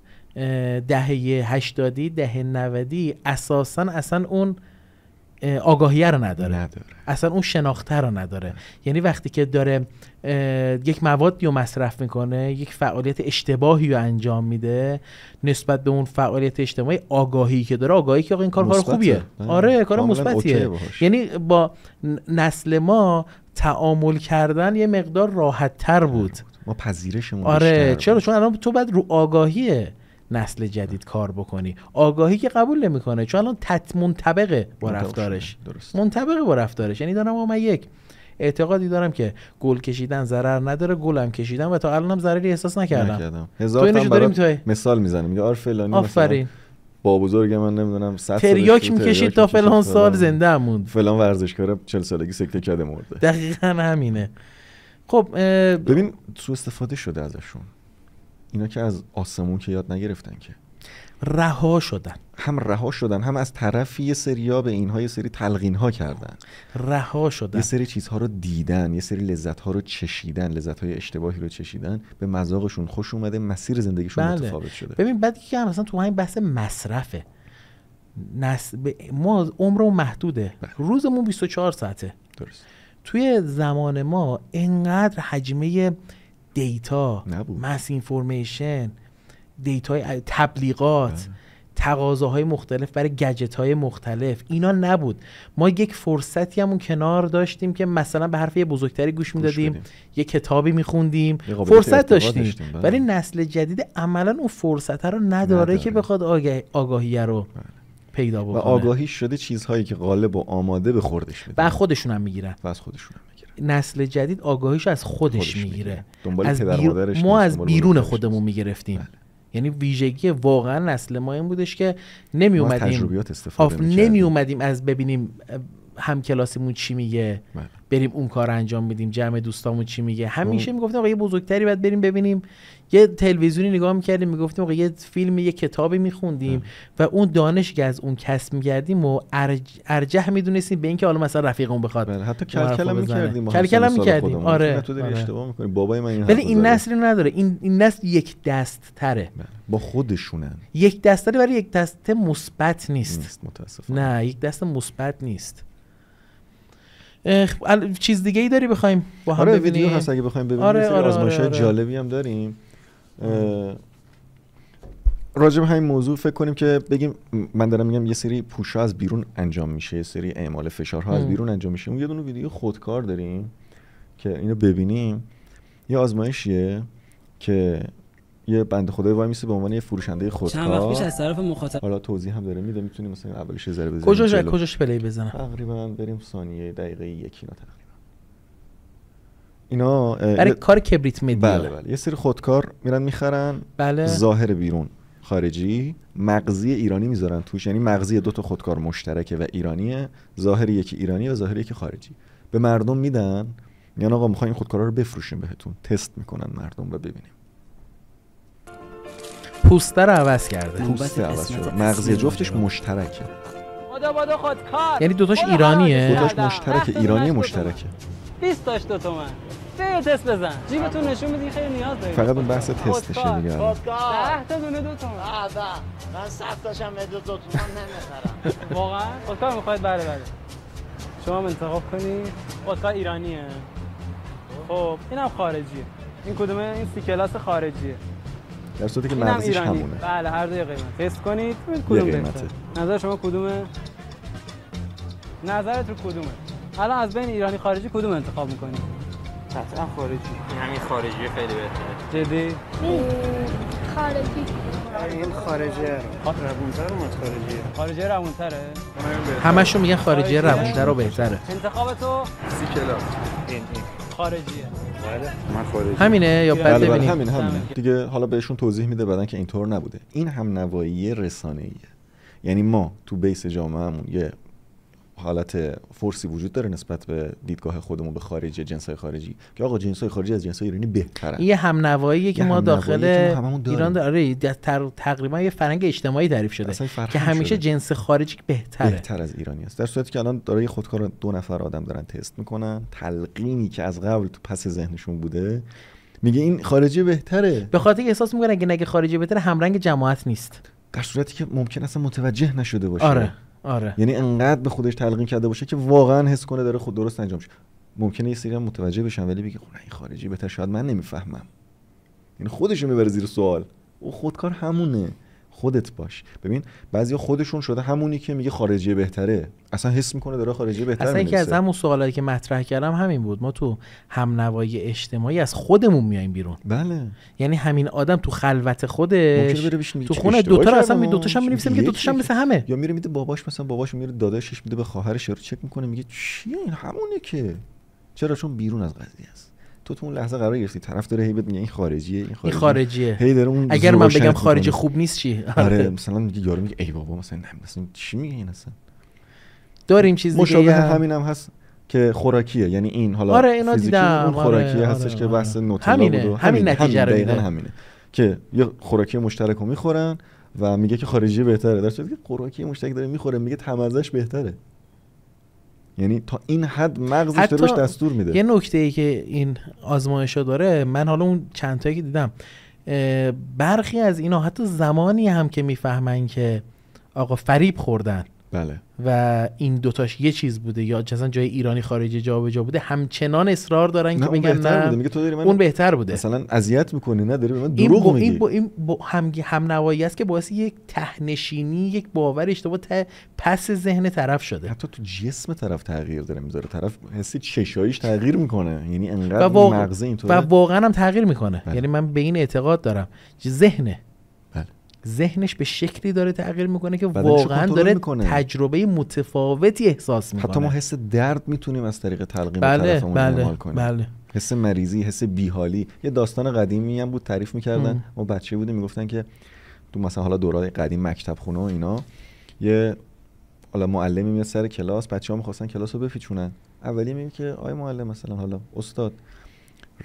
دهه 80 دهه 90 اساساً اصلا اون آگاهیه رو نداره. اصلا اون شناخته رو نداره. یعنی وقتی که داره یک موادی رو مصرف میکنه، یک فعالیت اشتباهی رو انجام میده، نسبت به اون فعالیت اشتباهی آگاهی که داره، آگاهی که این کار خوبیه، آره کار مثبتیه. یعنی با نسل ما تعامل کردن یه مقدار راحت تر بود، ما پذیرشمون آره چرا؟ چون الان تو بعد رو آگاهی نسل جدید کار بکنی، آگاهی که قبول نمیکنه، چون الان منطبقه با رفتارش، منطبقه با رفتارش. یعنی دارم من یک اعتقادی دارم که گل کشیدن ضرر نداره، گلم کشیدم و تا الانم ضرری احساس نکردم. هزار تا برای مثال میزنه، میگه آره فلانی آفرین با بزرگ من نمیدونم 100 تریاک میکشید تا فلان سال زنده موند، فلان ورزشکار 40 سالگی سکته کرده مرده. دقیقاً همینه. خب ببین سوء استفاده شده ازشون، اینا که از آسمون که یاد نگرفتن، که رها شدن، هم رها شدن، هم از طرفی یه سریا به اینها یه سری تلقین ها کردن، رها شدن، یه سری چیزها رو دیدن، یه سری لذت ها رو چشیدن، لذت های اشتباهی رو چشیدن، به مذاقشون خوش اومده، مسیر زندگیشون متفاوت شده. ببین بعد که مثلا تو همین بحث مصرفه، ما عمرمون محدوده، روزمون 24 ساعته. درست. توی زمان ما اینقدر حجمه دیتا، مس اینفورمیشن، دیتای تبلیغات، تقاضاهای مختلف برای گجت‌های مختلف، اینا نبود. ما یک فرصتی همون کنار داشتیم که مثلا به حرف بزرگتری گوش میدادیم، یک کتابی میخوندیم، فرصت داشتیم. ولی نسل جدید عملا اون فرصت رو نداره که بخواد آگاهی رو پیدا بکنه. و آگاهی شده چیزهایی که غالب و آماده به خوردش میده و خودشون هم میگیرن. نسل جدید آگاهیشو از خودش میگیره. ما از بیرون خودمون میگرفتیم. یعنی ویژگی واقعا نسل ما این بودش که نمی اومدیم از ببینیم همکلاسیمون چی میگه بریم اون کار انجام بدیم، جمع دوستامون چی میگه. همیشه میگفتیم آقا یه بزرگتری باید بریم ببینیم، یه تلویزیونی نگاه میکردیم، میگفتیم آقا یه فیلم، یه کتابی میخوندیم و اون دانش که از اون کسب میکردیم و ارجح میدونستیم به اینکه حالا مثلا رفیقمون بخواد حتی کلکلم میکردیم. آره تو داری اشتباه میکنی، بابای من این ولی این نسل نداره. این نسل یک دست تره، با خودشونن. یک دست تره ولی یک دست مثبت نیست. متاسفانه نه یک دست مثبت نیست. چیز دیگه ای داری بخوایم با هم ببینیم؟ ویدیو هست اگه بخوایم ببینیم. آزمایش‌های جالبی هم داریم راجع به همین موضوع. فکر کنیم که بگیم، من دارم میگم یه سری پوش‌ها از بیرون انجام میشه، یه سری اعمال فشارها از بیرون انجام میشه. اون یه دونه ویدیو خودکار داریم که اینو ببینیم. یه آزمایشیه که یه بنده خدای وای میسه به عنوان یه فروشنده خودکار. چند وقت پیش از طرف مخاطب حالا توضیح هم داره میده، میتونیم مثلا اولش یه ذره بزنیم. کجاش پلی بزنم؟ تقریبا بریم ثانیه دقیقه یکی اینا برای کار کبریت مدیا. بله یه سری خودکار میرن میخرن. بله. ظاهر بیرون خارجی، مغزی ایرانی میذارن توش، یعنی مغزی دو تا خودکار مشترکه و ایرانیه، ظاهر یکی ایرانی و ظاهر یکی خارجی. به مردم میدن، میگن آقا میخوایم این خودکارا رو بفروشیم بهتون. تست میکنن مردم رو ببینیم. پوستر رو عوض کرده. پوستر عوض شده. مغزی جفتش مشترکه. بدو خودکار. یعنی دوتاش ایرانیه؟ دوتاش مشترکه، ایرانی مشترکه. 20 تاش 2 تومن. بیا تست بزن. جیبتون نشون میدی خیلی نیاز داری. فقط اون بحث تستشه دیگه. 10 تا دونه 2 تومن. من 100 تاشم 2 تومن نمیخرم. واقعا؟ خودکار میخواید؟ بله. شما هم انتخاب کنید. خودکار ایرانیه. خب اینم خارجیه. این کدومه؟ این سی کلاس خارجیه. در صورتی که مغزش همونه. بله هر دوی قیمت. تست کنید کدوم بهتره. نظر شما کدومه؟ نظرت رو کدومه؟ الان از بین ایرانی خارجی کدوم انتخاب می‌کنی؟ قطعا خارجی. همین خارجی خیلی بهتره. جدی؟ خارجی. این خارجیه. روونتر اومد خارجیه. خارجی روونتره؟ همشون میگن خارجی روونتر و بهتره. انتخاب تو؟ سی کلاس. این خارجیه. بله من خارجی. همینه یا بعد ببینیم؟ همینه. دیگه حالا بهشون توضیح میده بعدن که اینطور نبوده. این هم نوایی رسانه‌ایه. یعنی ما تو بیس جامعهمون یه حالت فورسی وجود داره نسبت به دیدگاه خودمون به خارجی، جنس‌های خارجی، که آقا جنس‌های خارجی از جنس‌های ایرانی بهترن. یه هم نواییه که ما داخل ایران داره تقریبا یه فرهنگ اجتماعی تعریف شده که همیشه جنس خارجی بهتر از ایرانی است. در صورتی که الان داره خودکار 2 نفر آدم دارن تست میکنن، تلقینی که از قبل تو پس ذهنشون بوده میگه این خارجی بهتره، به خاطر احساس میکنن اگه نگه خارجی بهتره همرنگ جماعت نیست، در صورتی که ممکن اصلا متوجه نشده باشه. آره. یعنی انقدر به خودش تلقین کرده باشه که واقعا حس کنه داره خود درست انجام میشه. ممکنه یه سری متوجه بشن ولی بگه خب این خارجی بهتر، شاید من نمیفهمم. یعنی خودشو میبره زیر سوال. او خودکار همونه، خودت باش. ببین بعضیا خودشون شده همونی که میگه خارجی بهتره، اصلا حس میکنه داره خارجی بهتره. اصلا یکی از همون سوالایی که مطرح کردم همین بود، ما تو هم نوایی اجتماعی از خودمون میایم بیرون. بله. یعنی همین آدم تو خلوت خودش تو خونه دوتا رو اصلا دوتاش هم می‌نویسه، میگه دوتاش هم مثل همه، یا میره میده باباش، مثلا باباش میره داداشش میده به خواهرش رو چک میکنه میگه چیه این همونه که. چرا؟ چون بیرون از قضیه است. تو اون لحظه قرار گرفتی طرف داره هی بهت میگه این خارجیه. هی داره اون اگر من بگم خارجی خوب نیست چی؟ آره مثلا میگه یارو میگه ای بابا مثلا چی میگه این اصلا. داریم چیز دیگه مشابه همینم هست که خوراکیه، یعنی این حالا فیزیکی اون خوراکیه هستش که بحث نوتلا بود و همین نتیجه رو میده. همینه که یه خوراکی مشترک رو میخورن و میگه که خارجی بهتره، در صورتی که خوراکی مشترک داره میخوره میگه تمزه‌اش بهتره. یعنی تا این حد مغزش داره بهش دستور میده. یه نکته‌ای که این آزمایشا داره، من حالا اون چند تایی که دیدم برخی از اینا حتی زمانی هم که میفهمن که آقا فریب خوردن، بله، و این دوتاش یه چیز بوده یا مثلا جای ایرانی خارجی جابجا بوده، همچنان اصرار دارن که بگن نه میگه تو داری من اون بهتر بوده، مثلا اذیت میکنی، نه داری به من دروغ میگی. این هم نوایی است که باعث یک تهنشینی، یک باور اشتباه پس ذهن طرف شده. حتی تو جسم طرف تغییر داره میذاره، طرف حسی چشاییش تغییر میکنه، یعنی انقدر مغز اینطوره و واقعا هم تغییر میکنه. یعنی من به این اعتقاد دارم ذهنش به شکلی داره تغییر میکنه که واقعا داره تجربه متفاوتی احساس میکنه. حتی ما حس درد میتونیم از طریق تلقین طرفمون اعمال کنیم. بله. حس مریضی، حس بیحالی. یه داستان قدیمی هم بود تعریف میکردن، ما بچه بودیم میگفتن که تو مثلا حالا دورای قدیم مکتب خونه و اینا، یه حالا معلمی میاد سر کلاس، بچه‌ها می‌خواستن کلاس رو بپیچونن، اولی میگه که آی معلم مثلا حالا استاد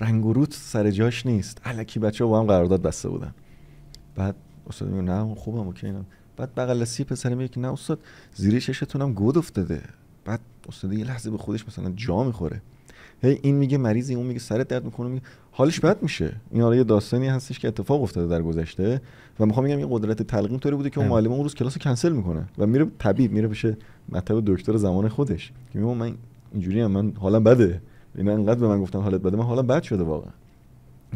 رنگ و روت سر جاش نیست، الکی بچه‌ها با هم قرارداد بسته بودن. بعد استاد میگه نه خوبم اوکی نه. بعد بغل سی پسر میگه که نه استاد زیر چشتونم گود افتاده. بعد استاد یه لحظه به خودش مثلا جا میخوره، هی این میگه مریضی، اون میگه سرت درد میکنه، میگه حالش بد میشه. این حالا یه داستانی هستش که اتفاق افتاده در گذشته و میخوام بگم این قدرت تلقین طوری بوده که اون معلم اون روز کلاس کنسل میکنه و میره طبیب، میره بشه مطب دکتر زمان خودش که میگه من اینجوری ام، من حالم بده، اینا انقدر به من گفتن حالت بده، من حالم بد شده واقعا.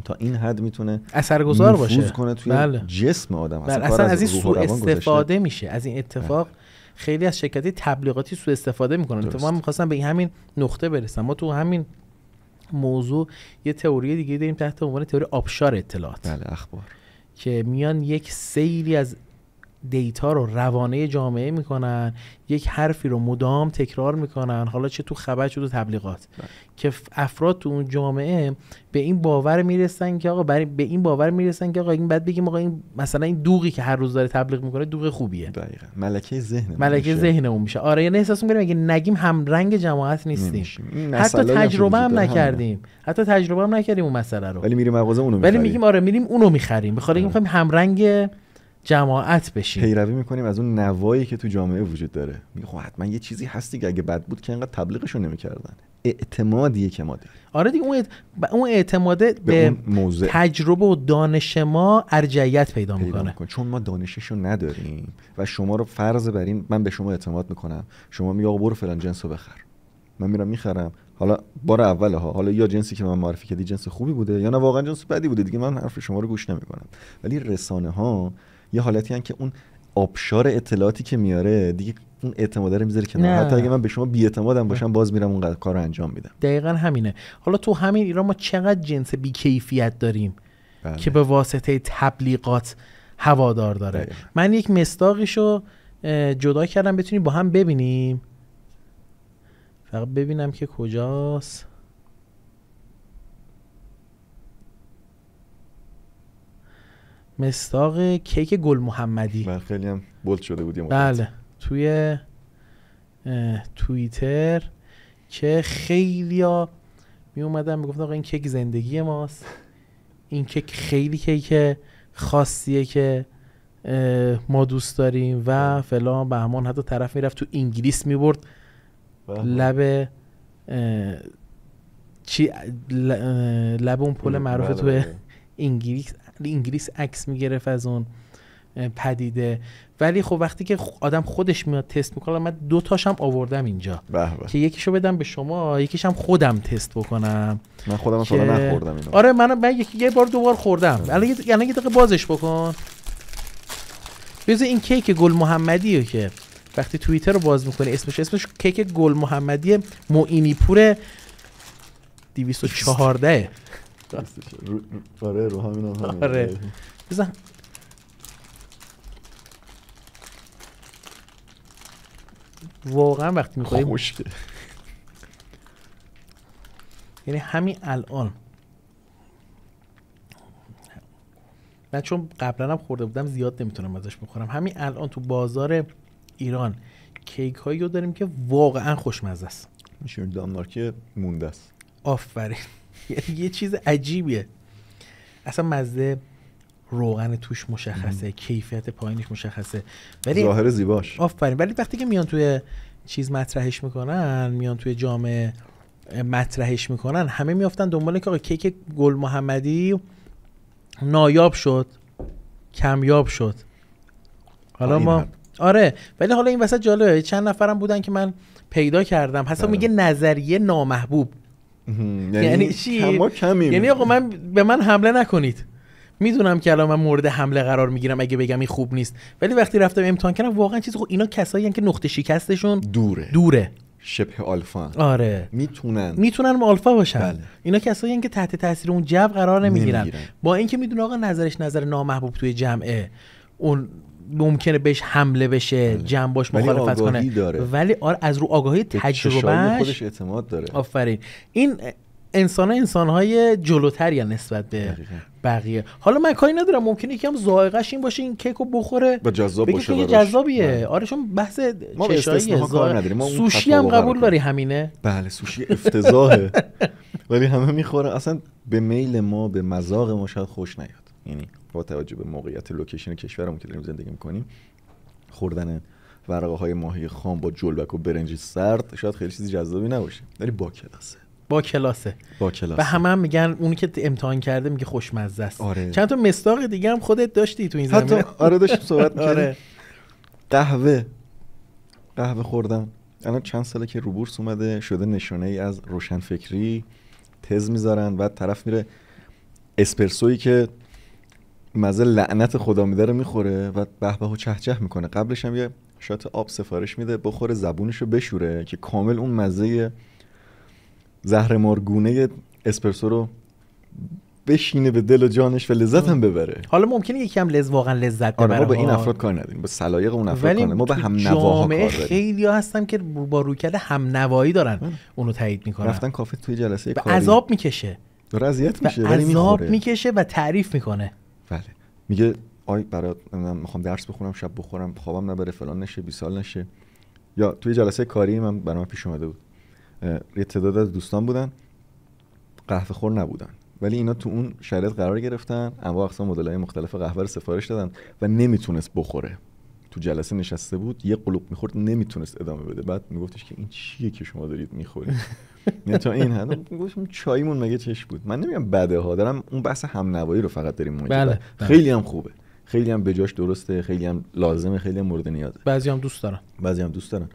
تا این حد میتونه اثرگذار باشه کنه توی جسم آدم. اصلا از این سوء استفاده میشه، از این اتفاق خیلی از شرکت‌های تبلیغاتی سوء استفاده میکنن. اتفاقا من می‌خواستم به همین نقطه برسم. ما تو همین موضوع یه تئوری دیگه داریم تحت عنوان تئوری آبشار اطلاعات. بله، اخبار که میان یک سیلی از دیتا رو روانه جامعه میکنن، یک حرفی رو مدام تکرار میکنن، حالا چه تو خبر چه تو تبلیغات، که افراد تو اون جامعه به این باور میرسن که آقا به این باور میرسن که آقا این بعد بگیم آقا این مثلا این دوغی که هر روز داره تبلیغ میکنه دوغ خوبیه. دقیقاً ملکه ذهنمون میشه. آره، یعنی احساس میکنیم اگه نگیم هم رنگ جماعت نیستیم. حتی تجربه هم نکردیم. اون مسئله رو. ولی میریم مغازه اونو میخریم. ولی میگیم آره میریم اونو میخریم. بخاطر اینکه میخوایم هم رنگ جماعت بشیم، پیروی میکنیم از اون نوایی که تو جامعه وجود داره. میگه خب حتما یه چیزی هستی که اگه بد بود که انقدر تبلیغشو نمیکردن. اعتمادیه که ما داریم. آره دیگه اون اعتماده به تجربه و دانش ما ارجحیت پیدا میکنه. چون ما دانششو نداریم و شما رو فرض بر این من به شما اعتماد میکنم، شما میگی آقا برو فلان جنسو بخر، من میرم میخرم. حالا بار اوله ها، حالا یا جنسی که من معرفی کردی جنس خوبی بوده یا نه واقعا جنس بدی بوده، دیگه من حرف شما رو گوش نمیکنم. ولی رسانه ها یه حالتی هست که اون آبشار اطلاعاتی که میاره دیگه اون اعتماد رو میذاره کنار. حتی اگه من به شما بی‌اعتمادم باشم باز میرم اون کارو انجام میدم. دقیقاً همینه. حالا تو همین ایران ما چقدر جنس بی‌کیفیت داریم که به واسطه تبلیغات هوادار داره. من یک مصداقیشو جدا کردم بتونیم با هم ببینیم. فقط ببینم که کجاست. مصداق کیک گل محمدی. خیلی هم بولد شده بود. بله توی توییتر که خیلیا می اومدن میگفتن آقا این کیک زندگی ماست، این کیک خیلی کیک خاصیه که ما دوست داریم و فلان بهمان. حتی طرف میرفت تو انگلیس میبرد لب لب اون پل معروف تو انگلیس عکس میگرفت از اون پدیده. ولی خب وقتی که آدم خودش میاد تست میکنه، من 2 تاشم آوردم اینجا که یکیشو بدم به شما، یکیشم خودم تست بکنم. من خودم تا نخوردم اینو. آره من یه بار 2 بار خوردم. الان یه دقیقه بازش بکن. بذار این کیک گل محمدیه که وقتی توییتر رو باز میکنی اسمش کیک گل محمدی معینی پور 214. آره رو همینم همین. آره بذار واقعا وقتی میخوایی خوشگه. یعنی همین الان من چون قبلا هم خورده بودم زیاد نمیتونم ازش بخورم، همین الان تو بازار ایران کیک هایی رو داریم که واقعا خوشمزه است. میشه دانمارکی مونده است. آفرین. یه چیز عجیبیه اصلا. مزه روغن توش مشخصه، کیفیت پایینش مشخصه، ولی ظاهر زیباش. آفرین. ولی وقتی که میان توی چیز مطرحش میکنن، میان توی جامعه مطرحش میکنن، همه میافتن دنبال که آقا کیک گل محمدی نایاب شد، کمیاب شد. حالا ما آره، ولی حالا این وسط جالبه چند نفرم بودن که من پیدا کردم حساب میگه نظریه نامحبوب. یعنی چی؟ یعنی آقا به من حمله نکنید، میدونم که الان من مورد حمله قرار میگیرم اگه بگم این خوب نیست، ولی وقتی رفتم امتحان کردم واقعا چیز خوب. اینا کسایی هستن که نقطه شکستشون دوره شبه آلفا. آره میتونن آلفا باشن. بله. اینا کسایی هستن که تحت تاثیر اون جو قرار نمیگیرن. با اینکه میدونه آقا نظرش نظر نامحبوب توی جمعه، اون ممکنه بهش حمله بشه، جمع باش مخالفت کنه، ولی از رو آگاهی تجربهش خودش اعتماد داره. آفرین. این انسان‌های جلوتری نسبت به بقیه. حالا من کاری ندارم، ممکنه یکم ذائقه‌ش این باشه این کیکو بخوره با جذاب باشه، که جذابیه. آره چون بحث چشاییه. سوشی هم قبول داری همینه؟ بله سوشی افتضاحه ولی همه میخورن. اصلا به میل ما، به مذاق ما شاید خوش نیاد. یعنی با توجه به موقعیت لوکیشن کشورمون که داریم زندگی میکنیم، خوردن ورقه‌های ماهی خام با جلبک و برنج سرد شاید خیلی چیزی جذابی نباشه، ولی با کلاسه. و همه میگن اونی که امتحان کرده میگه خوشمزه است. آره. چند تا مصداق دیگه هم خودت داشتی تو این زمینه. آره داشتیم صحبت می‌کردیم. قهوه خوردم. الان چند ساله که رو بورس اومده شده نشانه ای از روشنفکری. تز میذارن بعد طرف میره اسپرسویی که مزه لعنت خدا میده رو میخوره و به به و چه چه میکنه. قبلش هم یه شات آب سفارش میده بخوره زبونشو بشوره که کامل اون مزه زهرمارگونه اسپرسو رو بشینه به دل و جانش و لذت هم ببره. حالا ممکنه یکی هم واقعا لذت ببره. ما به این افراد کار نداریم، به سلایق اون افراد کار نداریم. ما به هم نواها کار داریم. خیلی ها هستن که با رویکرد هم نوایی دارن اونو تایید میکنن. رفتن کافه توی جلسه کاری عذاب میکشه، داره اذیت میشه ولی میخوره. عذاب میکشه و تعریف میکنه. بله میگه آی برات میخوام درس بخونم، شب بخورم، خوابم نبره، فلان نشه، 20 سال نشه. یا توی جلسه کاری من برام پیش اومده بود یه تعداد از دوستان بودن قهوه خور نبودن ولی اینا تو اون شرایط قرار گرفتن، انواع اقسام مدل‌های مختلف قهوه رو سفارش دادن و نمیتونست بخوره. تو جلسه نشسته بود، یه قلوب میخورد نمیتونست ادامه بده. بعد میگفتش که این چیه که شما دارید میخورید؟ نه تا این حد میگفتم چایمون مگه چش بود. من نمیگم بده ها، دارم اون بحث همنوایی رو فقط داریم اونجا. بله. خیلی هم خوبه، خیلی هم بجاش درسته، خیلی هم لازمه، خیلی هم مورد نیازه. بعضی هم دوست دارن، بعضی هم دوست دارن،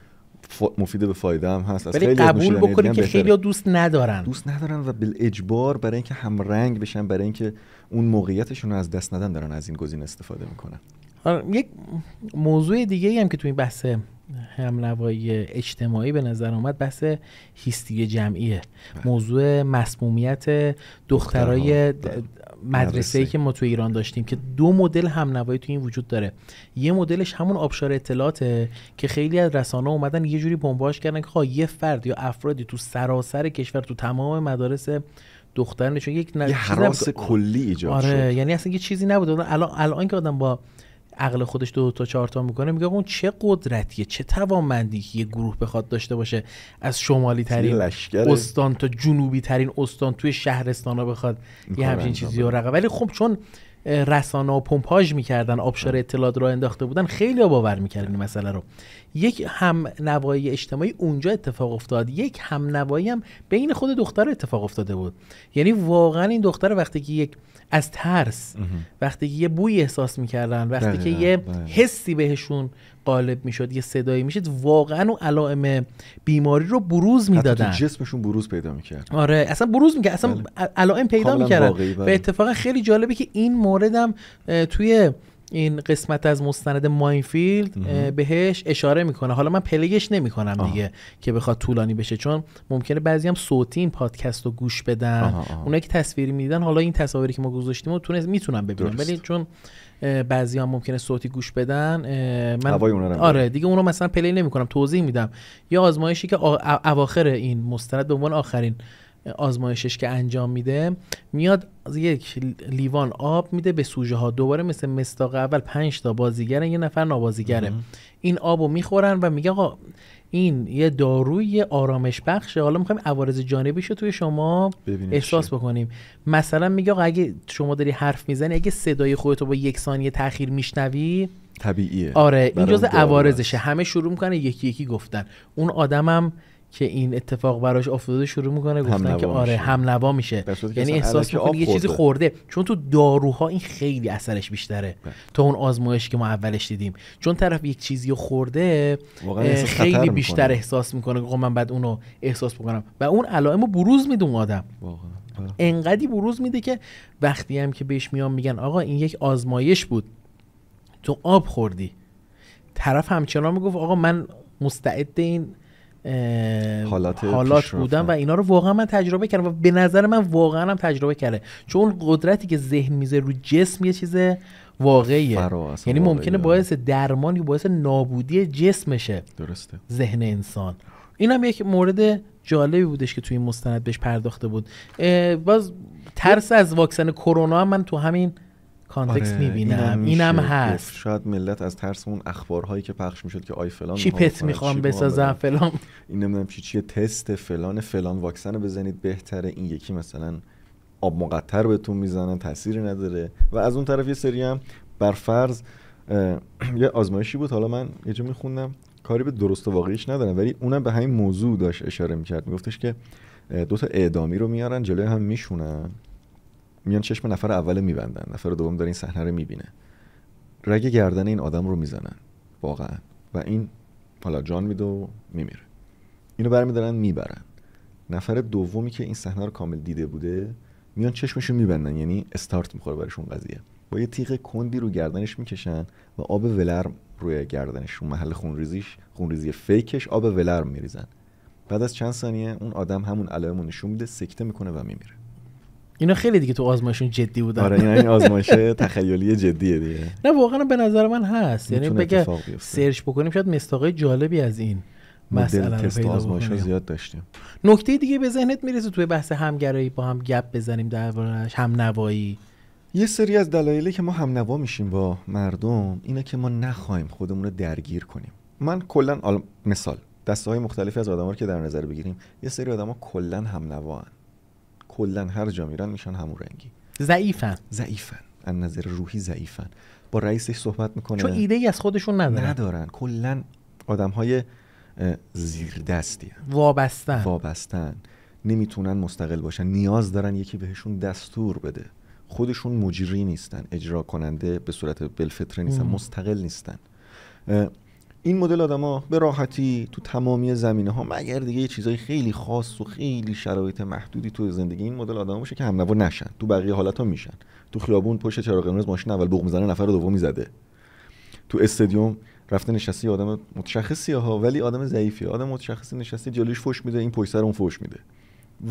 مفید به فایده هم هست. ولی قبول بکنید که خیلی‌ها دوست ندارن و بالاجبار برای اینکه هم رنگ بشن، برای اینکه اون موقعیتشون رو از دست ندن، دارن از این گزینه استفاده میکنن. یک موضوع دیگه ای هم که تو این بحث همنوایی اجتماعی به نظر اومد بحث هیستری جمعیه. موضوع مسمومیت دخترای مدرسه‌ای که ما تو ایران داشتیم که دو مدل همنوایی تو این وجود داره. یه مدلش همون آبشار اطلاعاته که خیلی از رسانه‌ها اومدن یه جوری بمباش کردن که یه فرد یا افرادی تو سراسر کشور تو تمام مدارس دختران چون یک هراس کلی ایجاد شد. آره، یعنی اصلا یه چیزی نبود. الان که آدم با عقل خودش 2 تا 4 تا میکنه میگه اون چه قدرتیه، چه توانمندی که یه گروه بخواد داشته باشه از شمالی ترین استان تا جنوبی ترین استان توی شهرستانا بخواد یه همچین چیزی رو رقم. ولی خب چون رسانه و پمپاژ میکردن، آبشار اطلاعات رو انداخته بودن، خیلی باور میکردن این مسئله رو. یک هم نوایی اجتماعی اونجا اتفاق افتاد، یک هم نوایی هم بین خود دختر اتفاق افتاده بود. یعنی واقعا این دختر وقتی که یک از ترس، وقتی که یه بوی احساس میکردن، وقتی که یه حسی بهشون غالب میشد، یه صدایی میشد، واقعا اون علائم بیماری رو بروز میدادن. حتی تو جسمشون بروز پیدا میکرد. آره، اصلا بروز میکرد، اصلا علائم پیدا میکردن. و اتفاقا خیلی جالبه که این موردم توی این قسمت از مستند ماینفیلد بهش اشاره میکنه. حالا من پلیش نمیکنم دیگه که بخواد طولانی بشه، چون ممکنه بعضی هم صوتی این پادکست رو گوش بدن. اونایی که تصویری میدن، حالا این تصاویری که ما گذاشتیم رو میتونن ببینن، ولی چون بعضی هم ممکنه صوتی گوش بدن، من دیگه اونو مثلا پلی نمیکنم، توضیح میدم. یه آزمایشی که اواخر این مستند به عنوان آخرین آزمایشش که انجام میده، میاد یک لیوان آب میده به سوژه ها، دوباره مثل مستاق اول 5 تا بازیگرن، یه نفر نابازیگره. این آبو میخورن و میگه آقا این یه داروی آرامش بخشه، حالا میخوایم عوارض جانبیشو توی شما احساس بکنیم. مثلا میگه آقا اگه شما داری حرف میزنی، اگه صدای خودتو با 1 ثانیه تأخیر میشنوی، طبیعیه. آره، این جزء عوارضشه. همه شروع میکنه یکی یکی گفتن. اون آدمم که این اتفاق براش افتاده شروع میکنه گفتن که آره همنوا میشه، یعنی احساس میکنه یه چیزی خورده. چون تو داروها این خیلی اثرش بیشتره تا اون آزمایشی که ما اولش دیدیم، چون طرف یک چیزی خورده خیلی بیشتر احساس میکنه که من بعد اونو احساس بکنم و اون علائمو بروز میده. اون آدم انقدی بروز میده که وقتی هم که بهش میان میگن آقا این یک آزمایش بود، تو آب خوردی، طرف همچنان میگفت آقا من مستعد این حالات بودم و اینا رو واقعا من تجربه کردم و به نظر من واقعا هم تجربه کرده، چون قدرتی که ذهن میذاره رو جسم یه چیز واقعیه. یعنی ممکنه باعث درمان یا باعث نابودی جسمشه. درسته. ذهن انسان. این هم یک مورد جالبی بودش که توی این مستند بهش پرداخته بود. باز ترس از واکسن کرونا هم من تو همین کانتکست میبینم. اینم هست. شاید ملت از ترس اون اخبارهایی که پخش میشد که آی فلان چیپت میخوام بسازم فلان، این نمیدونم چیه تست فلان واکسن رو بزنید بهتره، این یکی مثلا آب مقطر بهتون میزنن تأثیری نداره. و از اون طرف یه سری هم برفرض یه آزمایشی بود، حالا من یه جا میخوندم، کاری به درست و واقعیش ندارم، ولی اونم به همین موضوع داشت اشاره میکرد. میگفتش که 2 تا اعدامی رو میارن جلوی هم میشونن، میان چشم نفر اول میبندن، نفر دوم داره این صحنه رو میبینه، رگ گردن این آدم رو میزنن واقعا و این حالا جان میده و میمیره. اینو برمیدارن میبرن، نفر دومی که این صحنه رو کامل دیده بوده میان چشمشو میبندن، یعنی استارت میخوره براشون قضیه، با یه تیغ کندی رو گردنش میکشن و آب ولر روی گردنش، رو محل خونریزی فیکش آب ولر میریزن. بعد از چند ثانیه اون آدم همون علائمو نشون میده، سکته میکنه و میمیره. اینا خیلی دیگه تو آزمایشون جدی بودن. آره این آزمایش تخیلی جدیه دیگه. نه واقعا به نظر من هست، یعنی بگه سرچ بکنیم شاید مستاقای جالبی از این مسئله رو پیدا بکنیم. زیاد داشتیم. نکته دیگه به ذهنت میرسه توی بحث همگرایی با هم گپ بزنیم دربارش، هم نوایی؟ یه سری از دلایلی که ما هم نوا میشیم با مردم اینه که ما نخوایم خودمون رو درگیر کنیم. من کلا مثال دسته‌های مختلفی از آدما رو که در نظر بگیریم، یه سری آدما کلا هم نوان، کلا هر جا میرن میشن همون رنگی. ضعیفن از نظر روحی ضعیفن. با رئیسش صحبت میکنه چون ایده‌ای از خودشون ندارن. کلا آدم‌های زیر دستی وابستن، نمیتونن مستقل باشن، نیاز دارن یکی بهشون دستور بده. خودشون مجری نیستن، اجرا کننده به صورت بالفطره نیستن، مستقل نیستن. این مدل آدما به راحتی تو تمامی زمینه‌ها مگر دیگه یه چیزای خیلی خاص و خیلی شرایط محدودی تو زندگی این مدل آدما باشه که همنوا نشن. تو بقیه حالت‌ها میشن. تو خیابون پشت چراغ قرمز ماشین اول بوق میزنه، نفر دومی زده. تو استادیوم رفته نشستی آدم متشخصیه ها، ولی آدم ضعیفیه. آدم متشخصی نشستی جلوش فوش میده، این پشت سر اون فوش میده.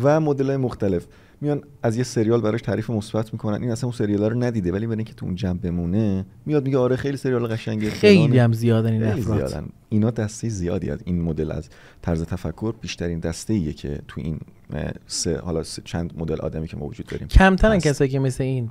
و مدل‌های مختلف میان از یه سریال براش تعریف مثبت میکنن. این اصلا اون سریالا رو ندیده، ولی برای اینکه تو اون جمع بمونه میاد میگه آره خیلی سریال قشنگه. خیلی هم زیادن این افراد. اینا دسته زیادی از این مدل از طرز تفکر، بیشترین دسته‌ایه که تو این چند مدل آدمی که ما وجود داریم. کمترن کسایی که مثل این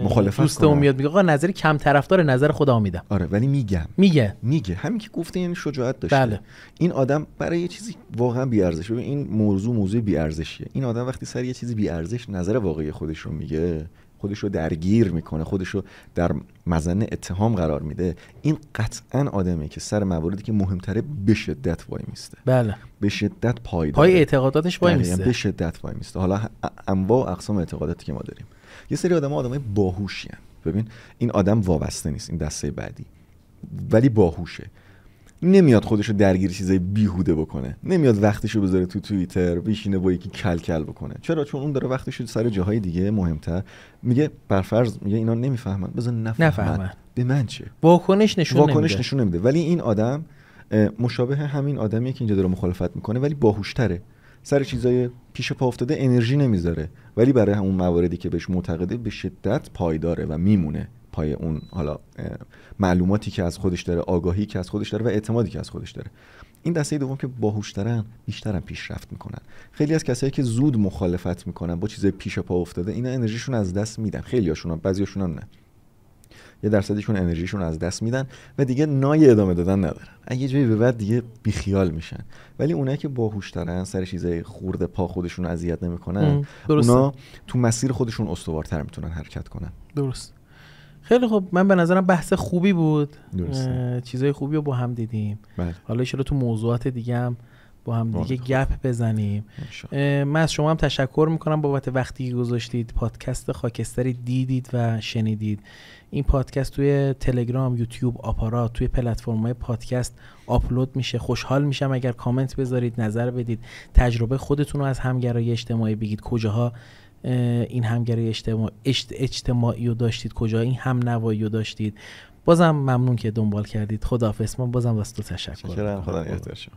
مخالفت دوستمون میاد میگه آقا نظری کم طرفدار نظر خودم میدم. آره ولی میگه همین که گفته این شجاعت داشته. بله. این آدم برای یه چیزی واقعا بی ارزش. ببین این موضوع بی ارزشیه. این آدم وقتی سر یه چیزی بی ارزش نظر واقعی خودش رو میگه، خودش رو درگیر میکنه، خودش رو در مزن اتهام قرار میده، این قطعا آدمه که سر مواردی که مهمتره به شدت وای میسته. بله. به شدت پای اعتقاداتش وای میسته. به شدت وای میسته. حالا انواع و اقسام اعتقاداتی که ما داریم. یه سری آدمای باهوشیان. ببین این آدم وابسته نیست، این دسته بعدی، ولی باهوشه. نمیاد خودشو درگیر چیزای بیهوده بکنه، نمیاد وقتشو بذاره تو توییتر بشینه با یکی کل بکنه. چرا؟ چون اون داره وقتشو سر جاهای دیگه مهمتر. میگه برفرض میگه اینا نمیفهمن، بذار نفهمن. به من چه؟ واکنش نشون نمیده. ولی این آدم مشابه همین آدمیه که اینجا داره مخالفت میکنه، ولی باهوشتره. سر چیزای پیش پا افتاده انرژی نمیذاره، ولی برای همون مواردی که بهش معتقده به شدت پایداره و میمونه پای اون حالا معلوماتی که از خودش داره، آگاهی که از خودش داره و اعتمادی که از خودش داره. این دسته دوم که باهوش‌ترن بیشترن پیشرفت میکنن. خیلی از کسایی که زود مخالفت میکنن با چیزای پیش پا افتاده اینا انرژیشون از دست میدن. خیلیاشون، بعضیاشون هم نه. یه درصدشون انرژیشون از دست میدن و دیگه نای ادامه دادن ندارن. اگه جایی به بعد دیگه بیخیال میشن. ولی اونایی که باهوش‌ترن، سر چیزای خورده پا خودشون اذیت نمیکنن، اونا تو مسیر خودشون استوارتر میتونن حرکت کنن. درست. خیلی خوب، من به نظرم بحث خوبی بود. چیزای خوبی رو با هم دیدیم. حالا ان شاءالله تو موضوعات دیگه هم با هم دیگه گپ بزنیم. من از شما هم تشکر میکنم بابت وقتی که گذاشتید، پادکست خاکستری دیدید و شنیدید. این پادکست توی تلگرام، یوتیوب، آپارات، توی پلتفرم‌های پادکست آپلود میشه. خوشحال میشم اگر کامنت بذارید، نظر بدید، تجربه خودتون رو از همگرایی اجتماعی بگید. کجاها این همگرایی اجتماعی رو داشتید، کجا این هم نوایی رو داشتید. بازم ممنون که دنبال کردید. خداحافظ. من بازم واسه تو تشکر. خدا نگهدار شما.